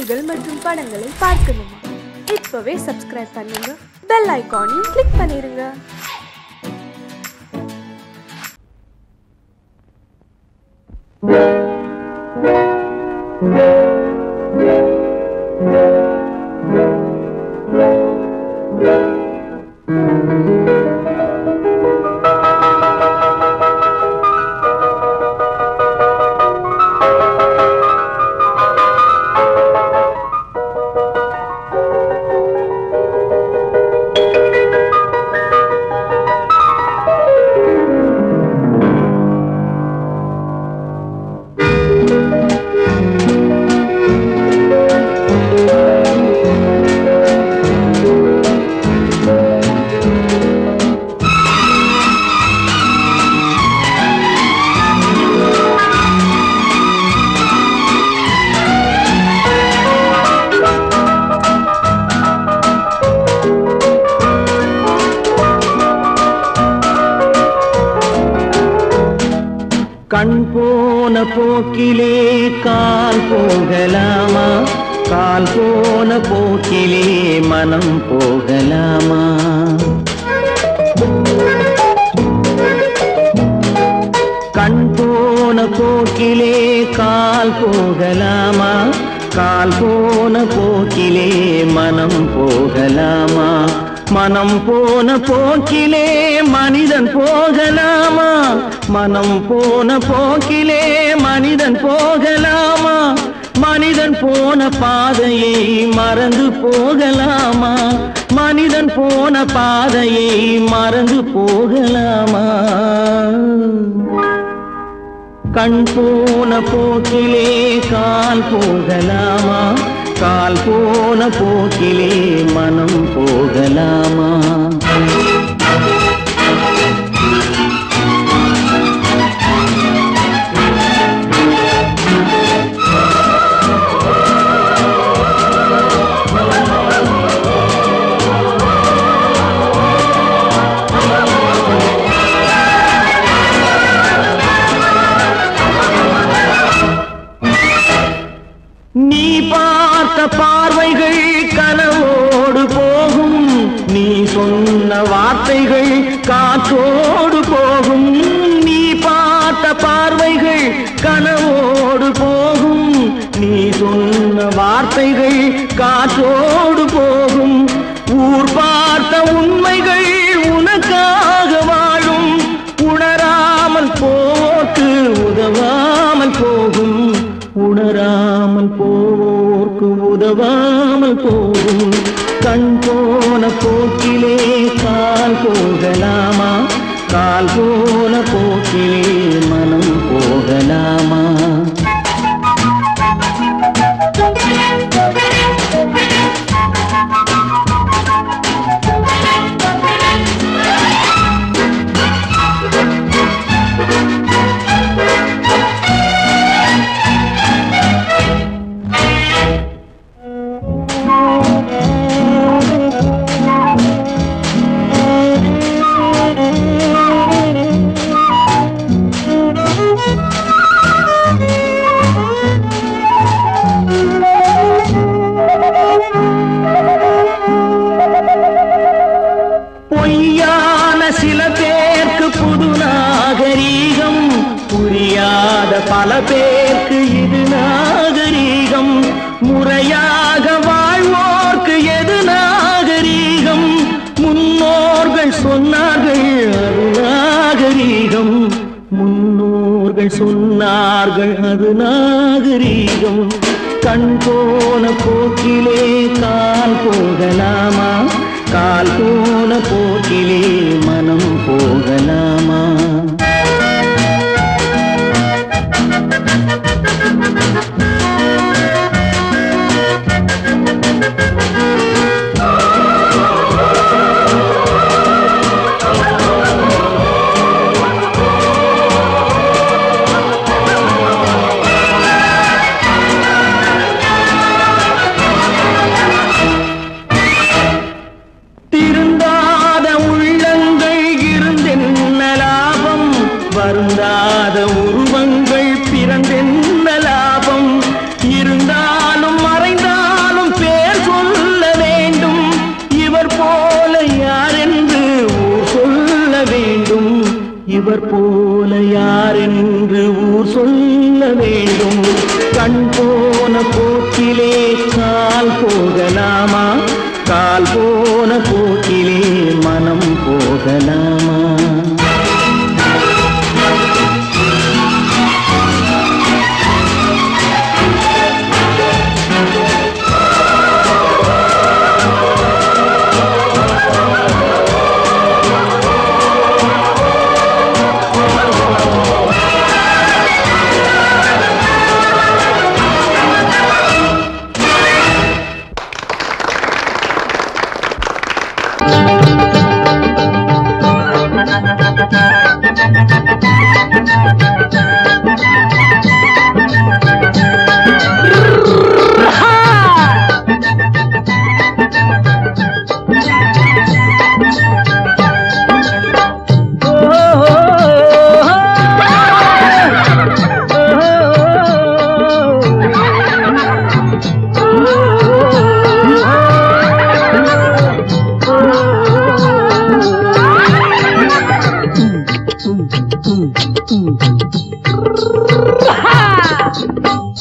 நிகழ்ச்சிகள் மற்றும் படங்களை பார்க்கணுமா? இப்பவே சப்ஸ்கிரைப் பண்ணுங்க, பெல் ஐகானையும் கிளிக் பண்ணிருங்க. கண் போன போக்கிலே கால் போகலாமா? கால் போன போக்கிலே மனம் போகலாமா? கண் போன போக்கிலே கால் போகலாமா? கால் போன போக்கிலே மனம் போகலாமா? மனம் போன போக்கிலே மனிதன் போகலாமா? மனம் போன போக்கிலே மனிதன் போகலாமா? மனிதன் போன பாதையை மறந்து போகலாமா? மனிதன் போன பாதையை மறந்து போகலாமா? கண் போன போக்கிலே கால் போகலாமா? கால் போன போக்கிலே மனம் போகலாமா? நீ பார்த்த பார்வைகள் கனவோடு போகும், நீ சொன்ன வார்த்தைகள் காற்றோடு போகும். நீ பார்த்த பார்வைகள் கனவோடு போகும், நீ சொன்ன வார்த்தைகள் காற்றோடு போகும். ஊர் பார்த்த உண்மைகள் உனக்காக வாழும், உணராமல் போக்கு உதவாமல் போகும். உணராமல் போவோர்க்கு உதவாமல் போகும். கண் போன போக்கிலே கால் போகலாமா? கால் போன போக்கிலே மனம் போகலாமா? பொய்யான சில பேருக்கு புது நாகரீகம், புரியாத பல பேருக்கு இது நாகரீகம். முறையாக வாழ்வோர்க்கு எது நாகரீகம்? முன்னோர்கள் சொன்னார்கள் அது நாகரீகம். முன்னோர்கள் சொன்னார்கள் அது நாகரீகம். கண் போன போக்கிலே கால் போகலாமா? கால் போன போக்கிலே மனம் போகலாமா? திருந்தாத உள்ளங்கள் இருந்தென்ன லாபம்?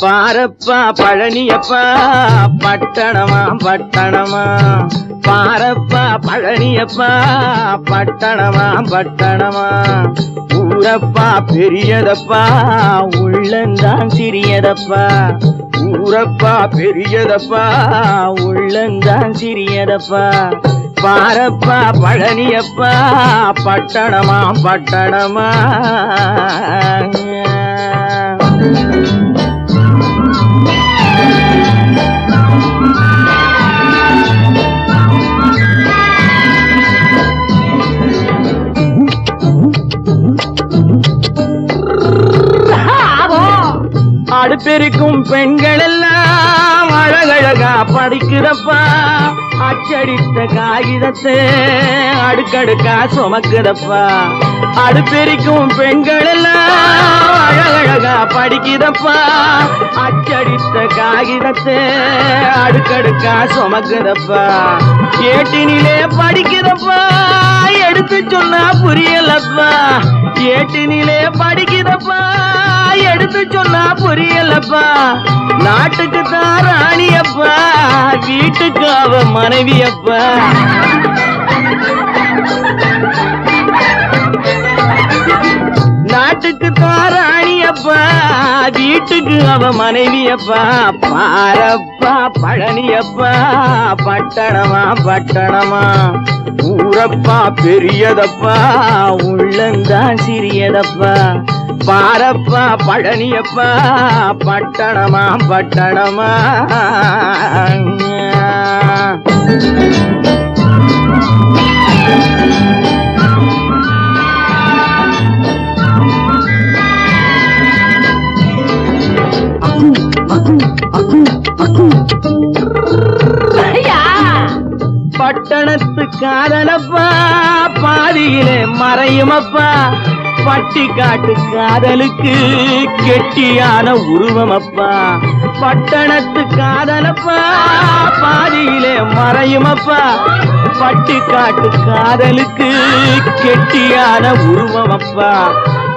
பாரப்பா பழனியப்பா பட்டணமா பட்டணமா பாரப்பா பழனியப்பா பட்டணமா பட்டணமா ஊரப்பா பெரியதப்பா உள்ளந்தான் சிறியதப்பா ஊரப்பா பெரியதப்பா உள்ளந்தான் சிறியதப்பா பாரப்பா பழனியப்பா பட்டணமா பட்டணமா அடுப்பெருக்கும் பெண்கள் எல்லாம் அழகழகா படிக்கிறப்பா அச்சடித்த காகிதத்தை அடுக்கடுக்கா சுமக்குதப்பா அடுப்பெருக்கும் பெண்கள் எல்லாம் அழகழகா படிக்கிறப்பா அச்சடித்த காகிதத்தை அடுக்கடுக்கா சுமக்குதப்பா ஏட்டினிலே படிக்கிறப்பா எடுத்து சொன்னா புரியலப்பா ஏட்டினிலே படிக்கிறப்பா எடுத்து சொன்னா புரியலப்பா நாட்டுக்கு தான் ராணியப்பா வீட்டுக்கு அவ மனைவியப்பா நாட்டுக்கு தான் ராணியப்பா வீட்டுக்கு அவ மனைவியப்பா பாரப்பா பழனியப்பா பட்டணமா பட்டணமா ஊரப்பா பெரியதப்பா உள்ளந்தான் சிறியதப்பா பாரப்பா பழனியப்பா பட்டணமா பட்டணமா பட்டணத்து காதலப்பா பாதியிலே மறையுமப்பா பட்டி காட்டு காதலுக்கு கெட்டியான உருவமப்பா பட்டணத்து காதலப்பா பாதியிலே மறையுமப்பா பட்டி காட்டு காதலுக்கு கெட்டியான உருவமப்பா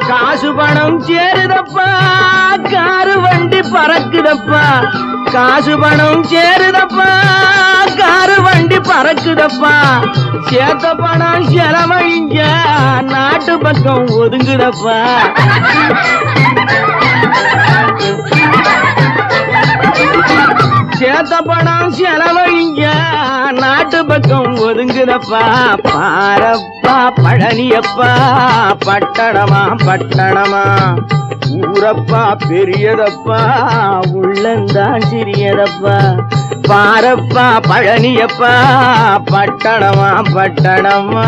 காசு பணம் சேருதப்பா காரு வண்டி பறக்குதப்பா காசு பணம் சேருதப்பா காரு வண்டி பறக்குதப்பா சேத்த பணம் செலவழிஞ்ச நாட்டு பக்கம் ஒதுங்குதப்பா சேத்த பணம் செலவழிஞ்ச நாட்டு பக்கம் ஒதுங்குதப்பா பாரப்பா பழனியப்பா பட்டணமா பட்டணமா ஊரப்பா பெரியதப்பா உள்ளந்தான் சிறியதப்பா பாரப்பா பழனியப்பா பட்டணமா பட்டணமா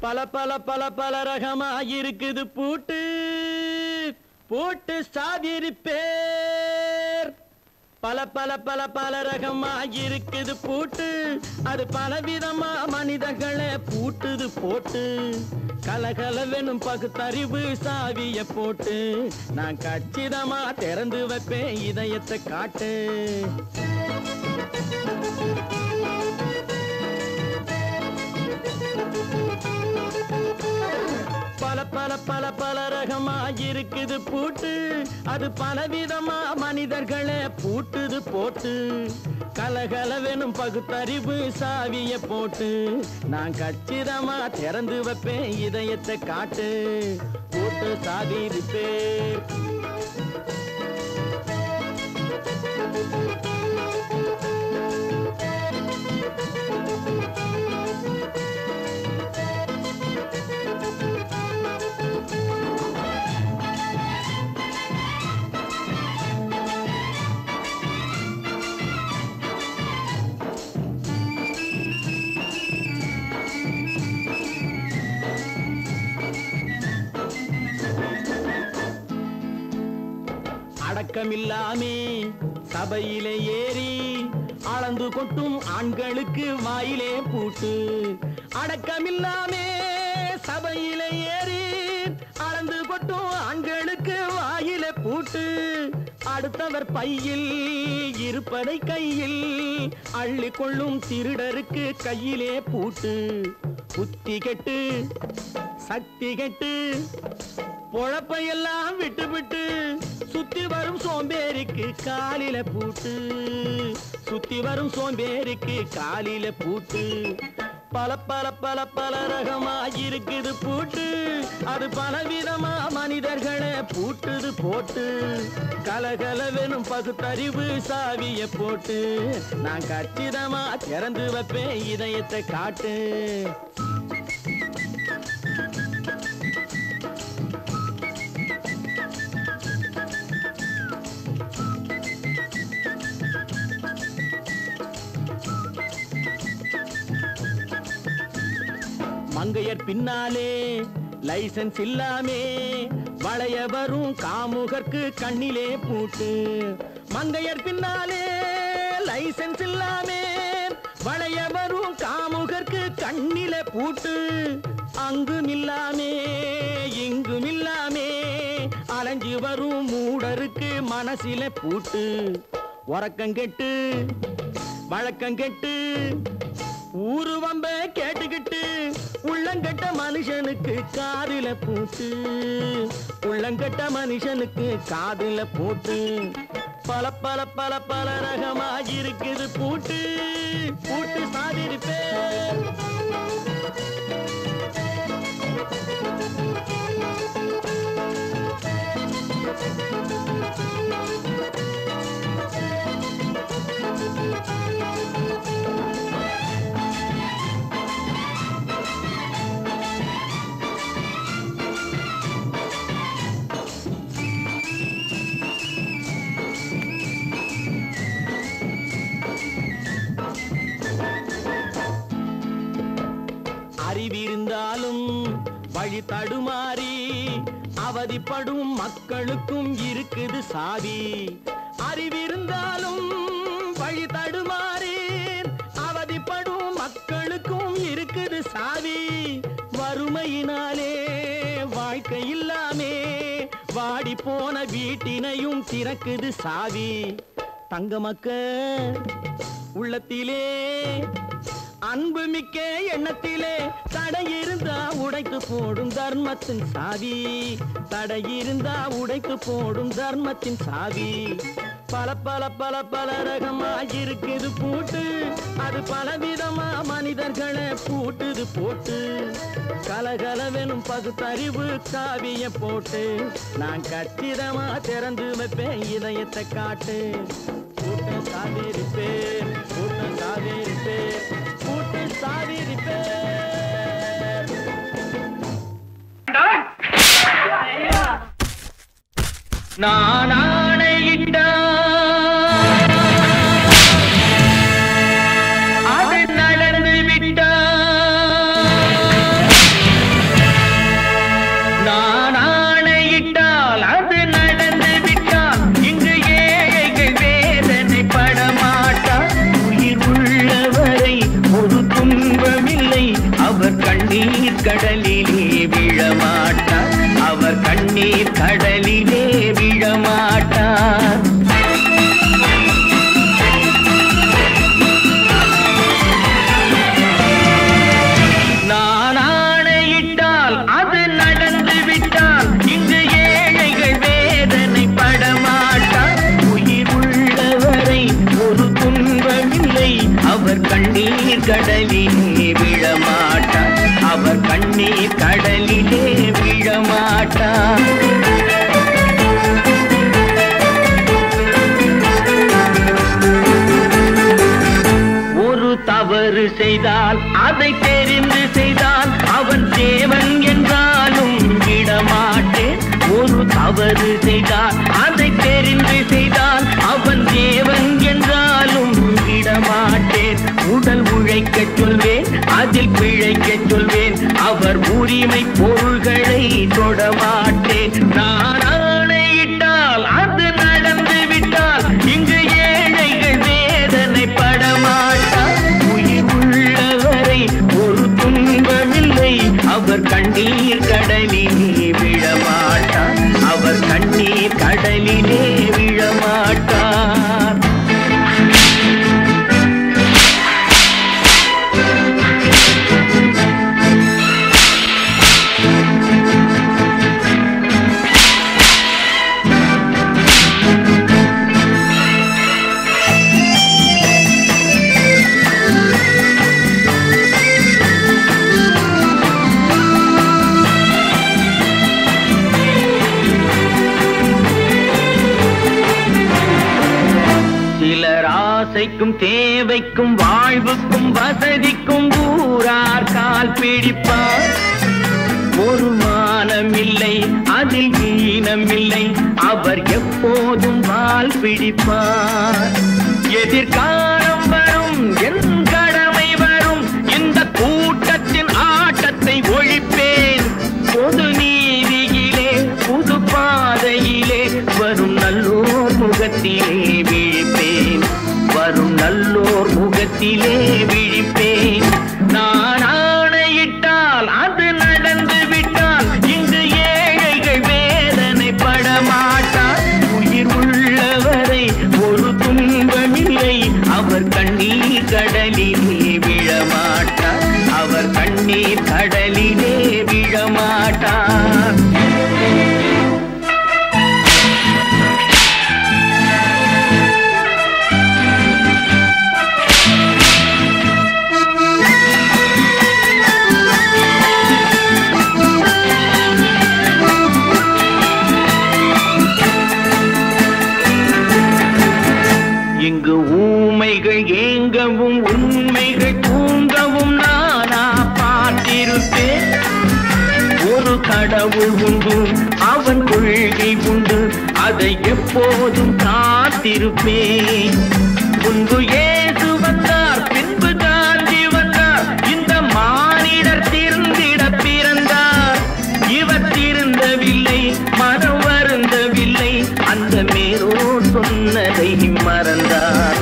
பல பல பல பல ரகமா இருக்குது பூட்டு பூட்டு சாதிரி பேர் பல பல பல பல ரகமா இருக்குது பூட்டு அது பலவிதமா மனிதர்களை பூட்டுது போட்டு கலகலவெனும் பகுத்தறிவு சாவிய போட்டு நான் கச்சிதமா திறந்து வைப்பேன் இதயத்தை காட்டு பல பல பல பல ரகமா இருக்குது பூட்டு அது பலவிதமா மனிதர்களை பூட்டுது போட்டு கலகலவெனும் பகுத்தறிவு சாவிய போட்டு நான் கச்சிதமா திறந்து வைப்பேன் இதயத்தை காட்டு பூட்டு சாதிரி பேர் அடக்கமில்லாமே சபையிலே ஏறி அளந்து கொட்டும் ஆண்களுக்கு வாயிலே பூட்டு அடக்கமில்லாமே சபையிலே ஏறி அளந்து கொட்டும் ஆண்களுக்கு வாயிலே பூட்டு அடுத்தவர் பையில் இருப்பதை கையில் அள்ளி கொள்ளும் திருடருக்கு கையிலே பூட்டு. புத்தி கெட்டு சக்தி கெட்டு பொழப்பையெல்லாம் விட்டு விட்டு சுத்தி வரும் சோம்பேறிக்கு காலில பூட்டு. சுத்தி வரும் சோம்பேறிக்கு காலில பூட்டு. பல பல பல பல ரகமாயிருக்குது பூட்டு. அது பலவிதமா மனிதர்களை பூட்டுது போட்டு. கலகலவெனும் பகுத்தறிவு சாவிய போட்டு நான் கச்சிதமா திறந்து வைப்பேன் இதயத்தை காட்டு. மங்கையர் பின்னாலே லைசன்ஸ் இல்லாமே வளைய வரும் காமுகர்க்கு கண்ணிலே பூட்டு. மங்கையர் பின்னாலே லைசன்ஸ் இல்லாமே வளைய வரும் காமுகர்க்கு கண்ணிலே பூட்டு. அங்கும் இல்லாமே இங்கும் இல்லாமே அலைஞ்சு வரும் மூடருக்கு மனசில பூட்டு. உறக்கம் கெட்டு வழக்கம் கெட்டு ஊரு வம்ப கேட்டுக்கிட்டு உள்ளங்கட்ட மனுஷனுக்கு காதில பூட்டு. உள்ளங்கட்ட மனுஷனுக்கு காதில பூட்டு. பல பல பல பல ரகமாயிருக்குது பூட்டு. பூட்டு சாதிருப்பேன். அறிவிருந்தாலும் வழி தடுமாறி அவதிப்படும் மக்களுக்கும் இருக்குது சாவி. அறிவிருந்தாலும் வழி தடுமாறி அவதிப்படும் மக்களுக்கும் இருக்குது சாவி. வறுமையினாலே வாழ்க்கை இல்லாமே வாடி போன வீட்டினையும் திறக்குது சாவி. தங்க மக்க உள்ளத்திலே அன்பு மிக்க எண்ணத்திலே தடையிருந்தா உடைத்து போடும் தர்மத்தின் சாவி. தடையிருந்தா உடைத்து போடும் தர்மத்தின் சாவி. பல பல பல பல ரகமாயிருக்குது பூட்டு. அது பலவிதமா மனிதர்களை பூட்டுது போட்டு. கலகலவெனும் பகுத்தறிவு காவிய போட்டு நான் கச்சிதமா திறந்து வைப்பேன் இதயத்தை காட்டு. கூட்டம் சாவிருப்பேன் கூட்டம் சாவிருப்பேன் கூட்டு சாவிருப்பேன். நான் ஆணையிட்ட அது நடந்து விட்ட. நான் ஆணையிட்டால் அது நடந்து விட்டால் இங்கு ஏழைகள் வேதனை படமாட்டார். உயிர் உள்ளவரை ஒரு துன்பமில்லை. அவர் கண்ணீர் கடலிலே விழமாட்டார். அவர் கண்ணீர் கடலிலே விழமாட்டார். நான் ஆணையிட்டால் அது நடந்து விட்டால் இங்கு ஏழைகள் வேதனை படமாட்டார். உயிர் உள்ளவரை ஒரு துன்பமில்லை. அவர் கண்ணீர் கடலிலே விழமாட்டார். அவர் கண்ணீர் கடலிலே விழமாட்டார். ஒரு தவறு செய்தால் அதை தெரிந்து செய்தால் அவன் தேவன் என்றாலும் விடமாட்டேன். ஒரு தவறு செய்தால் அதை தெரிந்து செய்தால் அவன் தேவன் என்றாலும் விடமாட்டேன். உடல் உழைக்க சொல்வேன் அதில் பிழைக்க சொல்வேன். அவர் உரிமை பொருள்களை தொடமாட்டேன். நான் ஆணையிட்டால் அது நடந்து விட்டால் இங்கு ஏழைகள் வேதனை படமாட்டார். உயிர் உள்ளவரை ஒரு துன்பமில்லை. அவர் கண்ணீர் கடலிலே விழமாட்டார். அவர் கண்ணீர் கடலிலே விழமாட்டார். தேவைக்கும் வாழ்வுக்கும் வசதிக்கும் ஊரார் கால் பிடிப்பார். ஒரு மானமில்லை அதில் ஈனமில்லை, அவர் எப்போதும் வால் பிடிப்பார். எதிர்காலம் வரும், என் கடமை வரும், இந்த கூட்டத்தின் ஆட்டத்தை ஒழிப்பேன். பொது நீதியிலே புது பாதையிலே வரும் நல்லோர் முகத்திலே விழிப்பேன். வரும் நல்லோர் முகத்திலே விழிப்பேன். நான் ஆணையிட்டால் அது நடந்து விட்டால் இங்கு ஏழைகள் வேதனைப்பட மாட்டார். உயிர் உள்ளவரை ஒரு துன்பமில்லை, அவர் கண்ணீர் கடலிலே விழமாட்டார். அவர் கண்ணீர் கடலிலே விழமாட்டார். இங்கு ஊமைகள் ஏங்கவும் உண்மைகள் தூங்கவும் நானா பார்த்திருப்பேன். ஒரு கடவுள் உண்டு, அவன் கொள்கை உண்டு, அதை எப்போதும் காத்திருப்பேன். முன்பு இயேசு வந்தார், பின்பு காந்தி வந்தார், இந்த மானிடர் திருந்திட பிறந்தார். இவர் திருந்தவில்லை, மனம் வருந்தவில்லை, அந்த மேலோர் சொன்னதை மறந்தார்.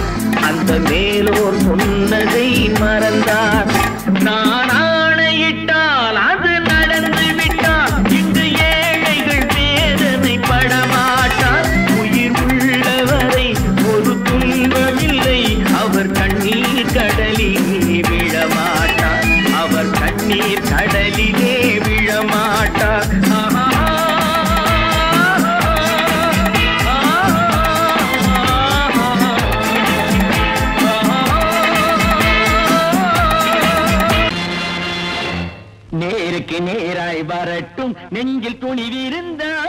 அந்த மேலோர் சொன்னதை மறந்தார். நான் ஆணையிட்டால் அது நடந்து விட்டால் இங்கு ஏழைகள் வேதனைப்பட மாட்டார். உயிர் உள்ளவரை ஒரு துன்பமில்லை, அவர் கண்ணீர் கடலிலே விழமாட்டார். அவர் கண்ணீர் கடலிலே விழமாட்டார். நேருக்கு நேராய் வரட்டும் நெஞ்சில் துணிவிருந்தால்.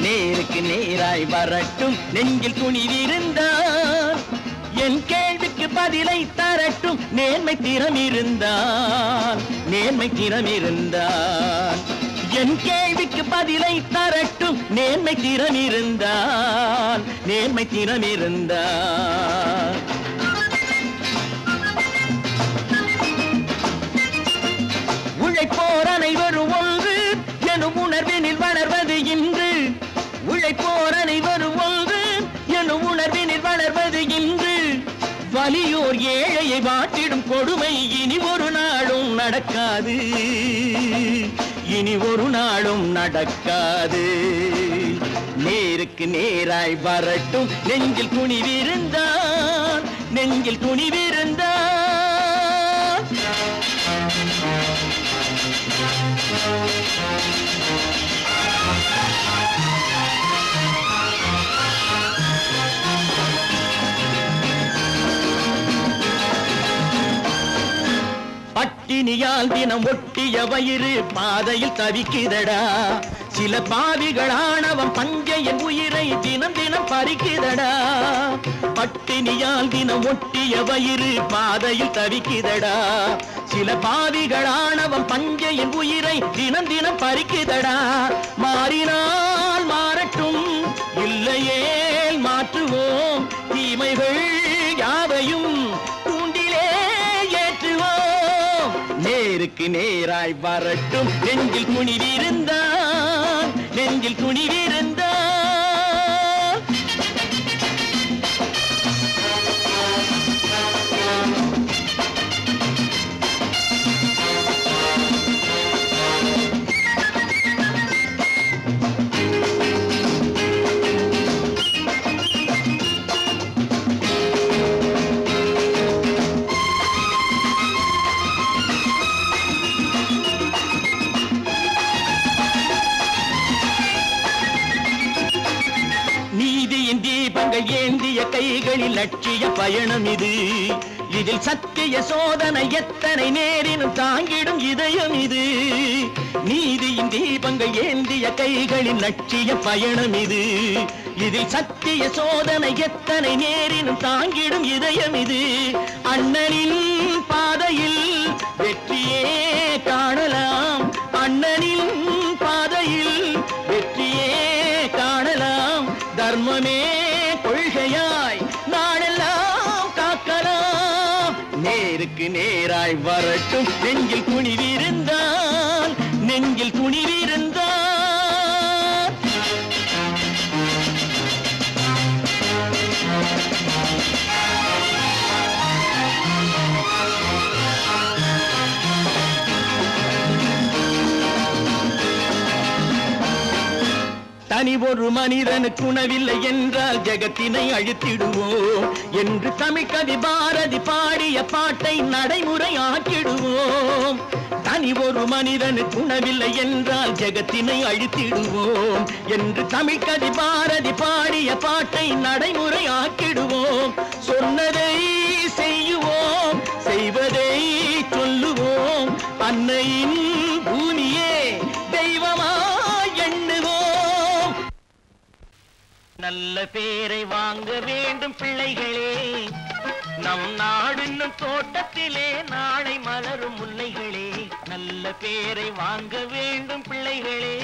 நேருக்கு நேராய் வரட்டும் நெஞ்சில் துணிவிருந்தால். என் கேள்விக்கு பதிலை தரட்டும் நேர்மை திறம் இருந்தால். நேர்மை திறம் இருந்தால் என் கேள்விக்கு பதிலை தரட்டும் நேர்மை திறம் இருந்தால். நேர்மை திறம் இருந்தால் உழைப்போர் அனைவரும் ஒன்று எனும் உணர்வினில் வளர்வது இன்று. உழைப்போர் அனைவரும் ஒன்று எனும் உணர்வினில் வளர்வது இன்று. வலியோர் ஏழையை வாட்டிடும் கொடுமை இனி ஒரு நாளும் நடக்காது. இனி ஒரு நாளும் நடக்காது. நேருக்கு நேராய் வரட்டும் நெஞ்சில் துணிவிருந்தால். நெஞ்சில் துணிவிருந்தால் பட்டினியால் தினம் ஒட்டிய வயிறு பாதையில் தவிக்குதடா. சில பாவிகளானவன் பஞ்சையின் உயிரை தினம் தினம் பறிக்குதடா. பட்டினியால் தினம் ஒட்டிய வயிறு பாதையில் தவிக்குதடா. சில பாவிகளானவன் பஞ்சையின் உயிரை தினம் தினம் பறிக்குதடா. மாறினால் மாறட்டும், இல்லையே மாற்றுவோம். தீமைகள் யாவையும் தூண்டிலே ஏற்றுவோம். நேருக்கு நேராய் வரட்டும் நெஞ்சில் துணிவிருந்தால். நெஞ்சில் துணிவிருந்தால் ஏந்திய கைகளில் லட்சிய பயணம் இது. இதில் சத்திய சோதனை எத்தனை நேரினும் தாங்கிடும் இதயம் இது. நீதியின் தீபங்கள் ஏந்திய கைகளின் லட்சிய பயணம் இது. இதில் சத்திய சோதனை எத்தனை நேரினும் தாங்கிடும் இதயம் இது. அண்ணனின் பாதையில் வெற்றியே காணலாம், அண்ணனின் பாதையில் வெற்றியே காணலாம். தர்மமே கொள்கையாய் நாளெல்லாம் காக்கலாம். நேருக்கு நேராய் வரட்டும் நெஞ்சில் துணிவிருந்தான், நெஞ்சில் துணிவிருந்தான். தனி ஒரு மனிதனுக்கு உணவில்லை என்றால் ஜெகத்தினை அழித்திடுவோம் என்று தமிழ் கவி பாரதி பாடிய பாட்டை நடைமுறையாக்கிடுவோம். தனி ஒரு மனிதனுக்கு உணவில்லை என்றால் ஜெகத்தினை அழித்திடுவோம் என்று தமிழ் கவி பாரதி பாடிய பாட்டை நடைமுறையாக்கிடுவோம். சொன்னதை செய்யுவோம், செய்வதை சொல்லுவோம். அன்னையின் பூமியே தெய்வமா எண்ணுவோம். நல்ல பேரை வாங்க வேண்டும் பிள்ளைகளே, நம் நாடு என்னும் தோட்டத்திலே நாளை மலரும் முல்லைகளே. நல்ல பேரை வாங்க வேண்டும் பிள்ளைகளே,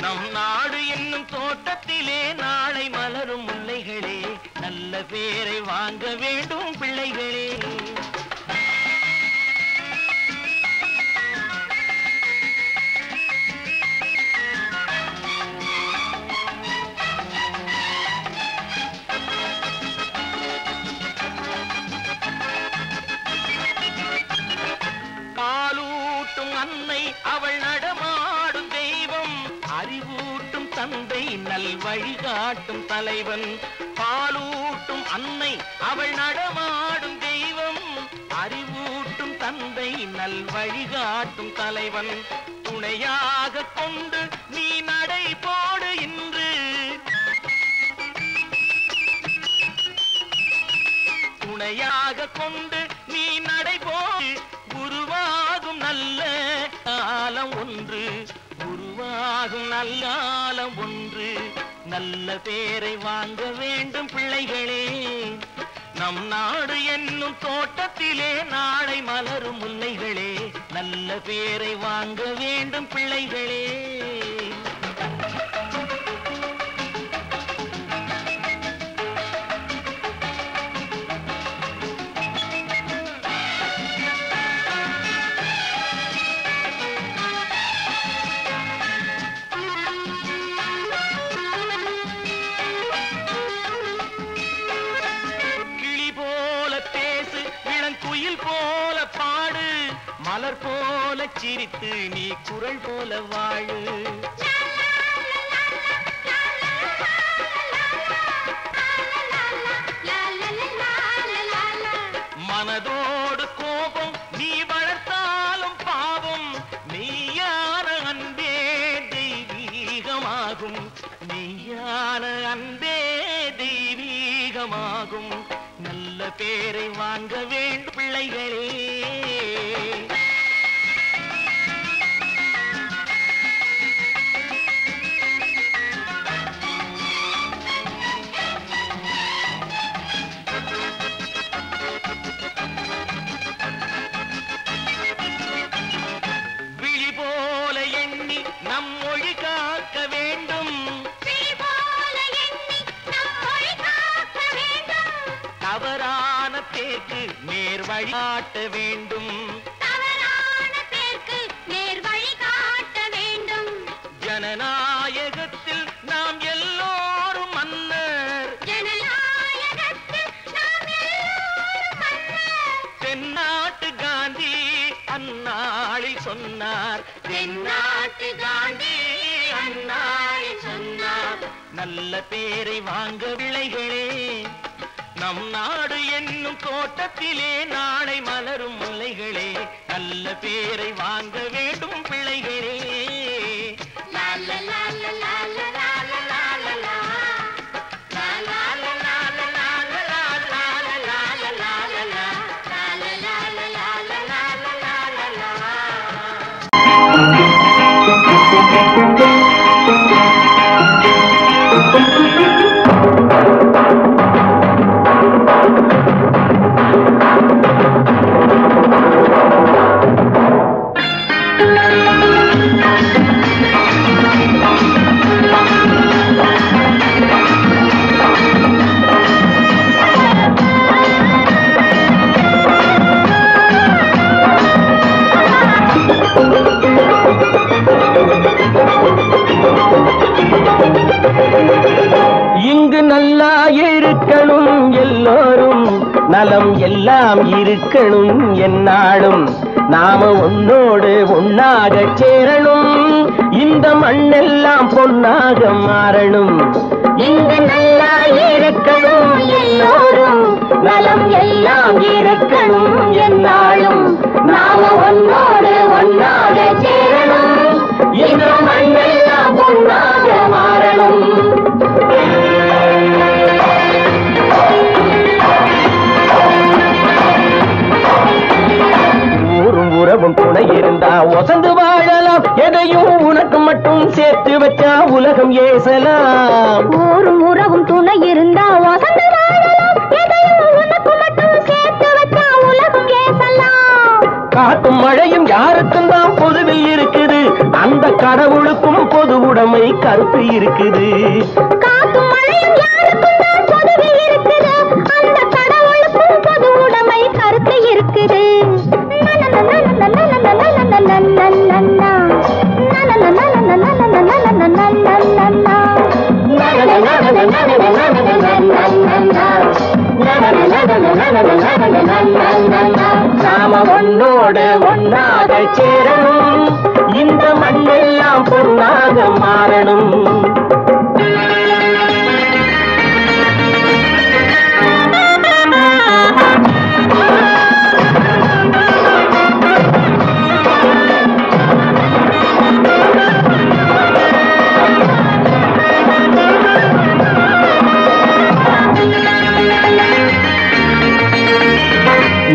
நம் நாடு என்னும் தோட்டத்திலே நாளை மலரும் முல்லைகளே. நல்ல பேரை வாங்க வேண்டும் பிள்ளைகளே. அன்னை அவள் நடமாடும் தெய்வம், அறிவூட்டும் தந்தை நல் வழிகாட்டும் தலைவன். பாலூட்டும் அன்னை அவள் நடமாடும் தெய்வம், அறிவூட்டும் தந்தை நல் வழிகாட்டும் தலைவன். துணையாக கொண்டு நீ நடை போடு இன்று, துணையாக கொண்டு நீ நடை போடு. உருவாகும் நல்ல காலம் ஒன்று, உருவாகும் நல்ல காலம் ஒன்று. நல்ல பேரை வாங்க வேண்டும் பிள்ளைகளே, நம் நாடு என்னும் தோட்டத்திலே நாளை மலரும் முல்லைகளே. நல்ல பேரை வாங்க வேண்டும் பிள்ளைகளே. போல பாடு, மலர் போல சிரித்து நீ குரல் போல வாழு. மனதோடு கோபம் நீ வளர்த்தாலும் பாவம், மெய்யான அன்பே தெய்வீகமாகும், மெய்யான அன்பே தெய்வீகமாகும். நல்ல பேரை வாங்க வேண்டும் பிள்ளைகளே. விழி போல எண்ணி நம் மொழி காக்க வேண்டும், தவறான பேருக்கு நேர் வழி காட்ட வேண்டும், ஜனநாயகத்தில் நாம் எல்லோரும் மன்னர், தென்னாட்டு காந்தி அந்நாளில் சொன்னார், தென்னாட்டு காந்தி அந்நாளில் சொன்னார். நல்ல பேரை வாங்க பிள்ளைகளே, நம் நாடு என்னும் தோட்டத்திலே நாளை மலரும் முல்லைகளே. நல்ல பேரை வாங்க வேண்டும் பிள்ளைகளே. la la la la la la la la la la la la la la la நலம் எல்லாம் இருக்கணும் என்னாலும் நாம ஒன்னோடு ஒன்னாக சேரணும் இந்த மண்ணெல்லாம் பொன்னாக மாறணும் இங்கு நல்லா இருக்கணும் எல்லோரும் நலம் எல்லாம் இருக்கணும் என்னாலும் நாம ஒன்னோடு ஒன்னாக சேரணும் இந்த மண்ணெல்லாம் பொன்னாக மாறணும் உறவும் துணை இருந்தா ஒசந்து வாழலாம் எதையும் உனக்கு மட்டும் சேர்த்து வச்சா உலகம் ஏசலாம் ஊரும் உறவும் துணை இருந்தா ஒசந்து வாழலாம் எதையும் உனக்கு மட்டும் சேர்த்து வச்சா உலகம் ஏசலாம் காட்டும் மழையும் யாருக்கும் தான் பொதுவில் இருக்குது அந்த கடவுளுக்கும் பொது உடைமை கருத்து இருக்குது காட்டும் மழையும் யாருக்கும் தான் பொதுவில் இருக்குது அந்த கடவுளுக்கும் பொது உடைமை கருத்து இருக்குது நாம ஒன்னோடு ஒன்னாக சேரணும் இந்த மண்ணெல்லாம் பொன்னாக மாறணும்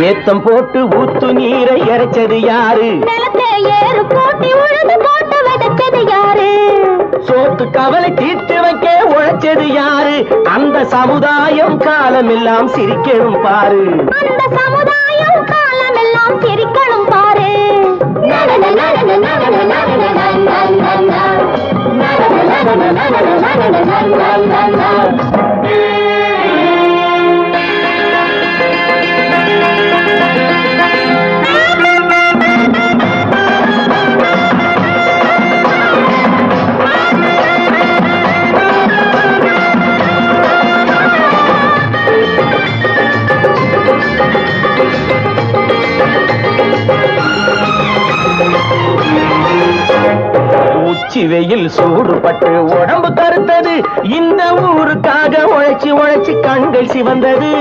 ஏத்தம் போட்டு ஊத்து நீரை இறைச்சது யாரு நிலத்தை ஏறு போட்டி உழுது போட்டு விதைச்சது யாரு சோத்து கவலை தீர்த்து வைக்க உழைச்சது யாரு அந்த சமுதாயம் காலமெல்லாம் சிரிக்கணும் பாரு அந்த சமுதாயம் காலமெல்லாம் சிரிக்கணும் பாரு வெயில் சூடுபட்டு உடம்பு கருத்தது இந்த ஊருக்காக உழைச்சி உழைச்சி கண்கள் சிவந்தது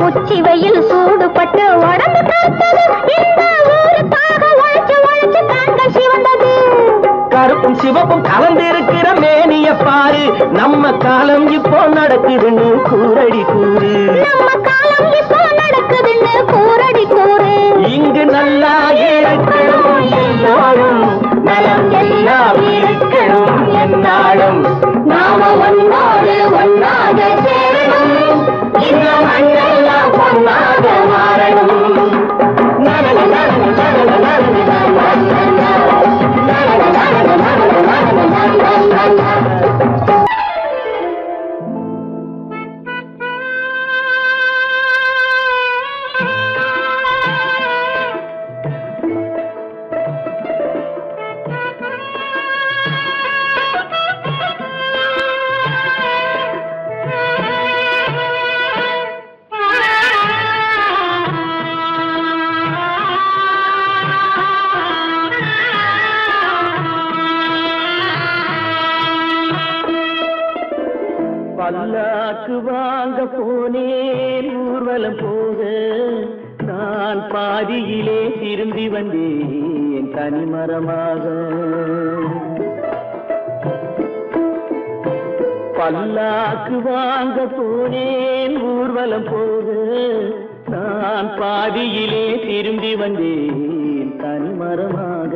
உச்சி வெயில் சூடுபட்டு உடம்பு கருத்தது இந்த ஊருக்காக உழைச்சி உழைச்சி கண்கள் சிவந்தது கருப்பும் சிவப்பும் கலந்திருக்கிற மேனிய பாரு நம்ம காலம் இப்போ நடக்குதுன்னு கூரடி கூறு நம்ம காலம் இப்போ நடக்குதுன்னு கூரடி கூறு இங்கு நல்லா இருக்கணும் எல்லாரும் நலம் எல்லாம் இருக்கணும் என்னாலும் நாம ஒன்னோடு ஒன்னாக சேரணும் இந்த மண்ணெல்லாம் பொன்னாக மாறணும் பல்லாக்கு வாங்க போனேன் ஊர்வலம் போக நான் பாதியிலே திரும்பி வந்தேன் தனிமரமாக பல்லாக்கு வாங்க போனேன் ஊர்வலம் போக நான் பாதியிலே திரும்பி வந்தேன் தனிமரமாக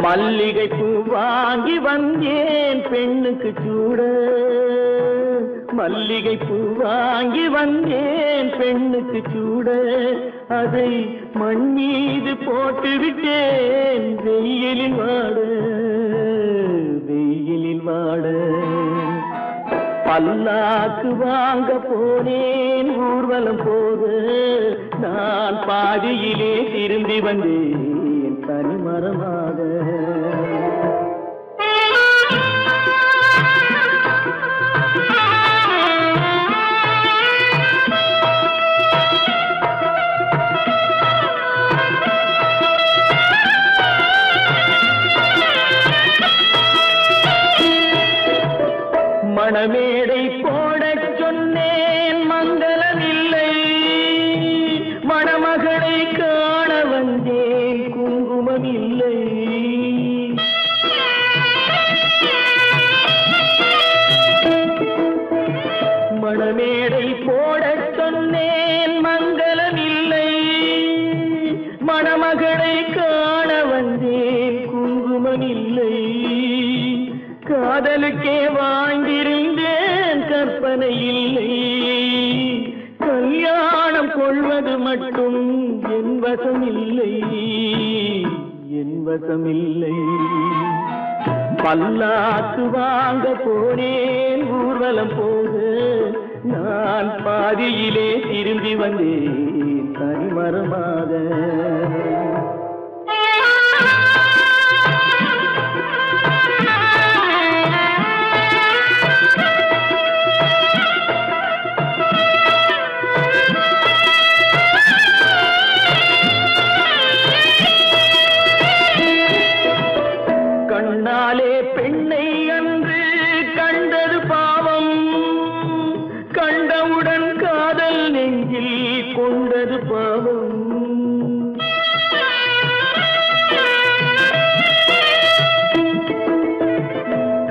மல்லிகை பூ வாங்கி வந்தேன் பெண்ணுக்கு சூட, மல்லிகை பூ வாங்கி வந்தேன் பெண்ணுக்கு சூட, அதை மண் மீது போட்டு விட்டேன் வெயிலில் வாட, வெயிலில் வாட. பல்லாக்கு வாங்க போனேன் ஊர்வலம் போது, நான் பாதியிலே திரும்பி வந்தேன் தனிமரமாக. மணமேடை போடச் சொன்னேன் மங்களமில்லை, மணமகளை காண வந்தேன் குங்குமமில்லை. மணமேடை போடச் சொன்னேன் மங்களமில்லை, மணமகளை காண வந்தேன் குங்குமமில்லை. காதலுக்கே வாழ்ந்திருந்தேன் கற்பனை இல்லை, கல்யாணம் கொள்வது மட்டும் என் வசமில்லை, என் வசமில்லை. பல்லாக்கு வாங்க போனேன் ஊர்வலம் போது, நான் பாதியிலே திரும்பி வந்தேன் தனிமரமாக. கண்ணாலே பெண்ணை அன்று கண்டது பாவம், கண்டவுடன் காதல் நெஞ்சில் கொண்டது பாவம்.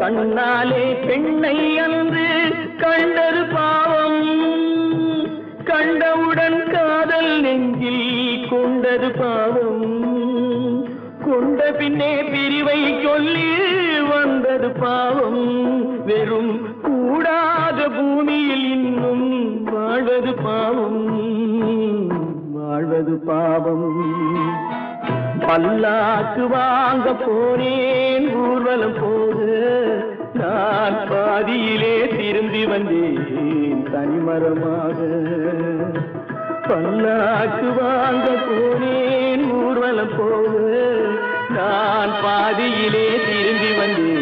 கண்ணாலே பெண்ணை அன்று கண்டது பாவம், கண்டவுடன் காதல் நெஞ்சில் கொண்டது பாவம். கொண்ட பின்னே பிரிவை சொல்லி வந்தது பாவம், வெறும் கூடாத பூமியில் இன்னும் வாழ்வது பாவம், வாழ்வது பாவம். பல்லாக்கு வாங்க போனேன் ஊர்வலம் போது, நான் பாதியிலே திரும்பி வந்தேன் தனிமரமாக. பல்லாக்கு வாங்க போனேன் ஊர்வலம் போது, நான் பாதியிலே திரும்பி வந்தேன்